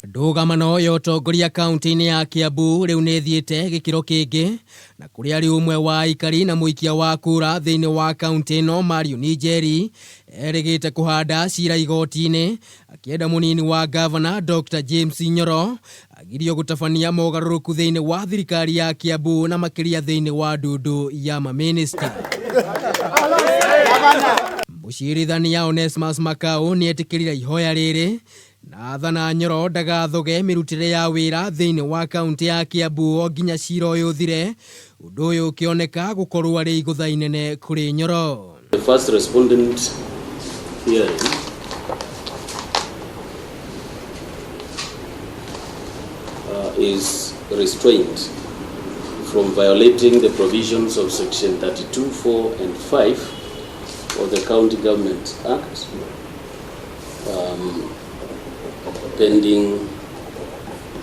Ndũgamano ya ũtongoria kaunti-inĩ ya Kiambu rĩu nĩ thiĩte gĩkĩro kĩngĩ na kũrĩa rĩu ũmwe wa aikari na mũikia wa kura thĩinĩ wa kaunti ĩno Munini erĩgĩte kũhanda cira igoti-inĩ akĩenda mũnini wa Ngavana Dr. James Nyoro agirio gutabania mogaruruku thĩinĩ wa thirikari ya Kiambu na makĩria thĩinĩ wa ndundu ya maminista. Mũcirithania Onesmus Makau nĩ etĩkĩrire ihoya rĩrĩ na athana Nyoro ndagathoge mĩrutĩre ya wĩra thĩinĩ wa kaunti ya Kiambu o nginya cira ũyũ ũthire, ũndũ ũyũ ũkĩoneka gũkorwo arĩ igũtha inene kũrĩ Nyoro. The first respondent hearing is restrained from violating the provisions of section 32, 4 and 5 of the County Government Act, pending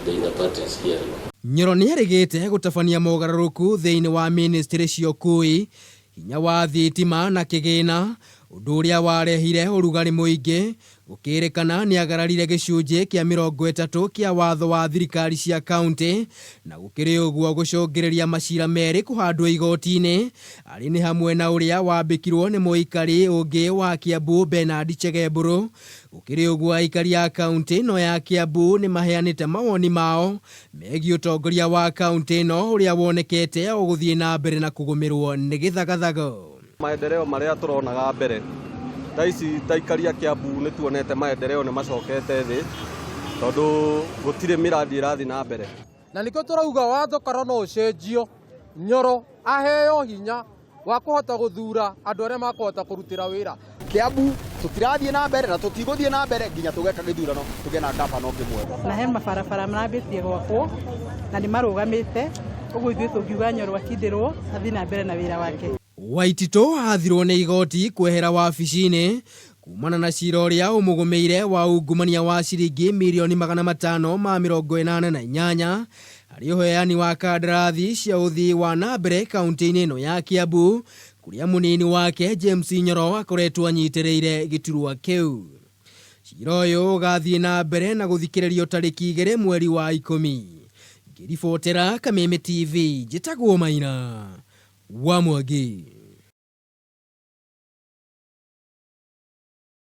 the inter-parties hearing. Nyoro nĩ erĩgĩte gũtabania mogaruruku thĩinĩ wa ministry cio kui hinya wa thitima na kĩgĩna, ũndũ ũrĩa warehire ũrugarĩ mũingĩ gũkĩrĩkana nĩ agararire gĩcunjĩ kĩa 30 kĩa watho wa thirikari cia kaunti na gũkĩrĩ ũguo gũcũngĩrĩria macira merĩ kũhandwo igoti-inĩ arĩ nĩ hamwe na ũrĩa wambĩkirwo nĩ mũikari ũngĩ wa Kiambu Bernard Chegemburu. Gũkĩrĩ ũguo aikari ya kaunti no ya Kiambu nĩ maheanĩte mawoni mao megiĩ ũtongoria wa kaunti ĩno ũrĩa wonekete ũgũthiĩ na mbere na kũgũmĩrwo nĩ gĩthagathago. Maendeleo marĩa tũronaga mbere taici taikaria Kiambu nĩ tuonete maendeleo nĩ macokete thĩ tondũ gũtirĩ miradi ĩrathiĩ na mbere, na nĩkĩo tũrauga watho korona ũcenjio, Nyoro aheo hinya wa kũhota gũthura andũ arĩa makũhota kũrutĩra wĩra. Kiambu tũtirathiĩ na mbere na tũtigũthiĩ na mbere nginya tũgeka gĩthurano tũgĩe na ngavana kĩmwe. Na he mabarabara marambĩtie gwakwo na nĩ marũgamĩte, ũguo ithuĩ tũngiuga Nyoro akindĩrwo athiĩ na mbere na wĩra wake. Waititũ athirwo nĩ igoti kwehera wabici-inĩ kumana na cira ũrĩa ũmũgũmĩire wa ungumania wa ciringi mirioni 588 harĩ ũheani wa kandarathi cia ũthii wa na mbere kaunti-inĩ ĩno ya Kiambu, kũrĩa mũnini wake James Nyoro akoretwo anyitĩrĩire gĩturwa kĩu. Cira ũyũ ũgathiĩ na mbere na gũthikĩrĩrio tarĩki 2 mweri wa 10. Ngĩribotera Kameme TV, njĩtagwo Maina wa Mwangi.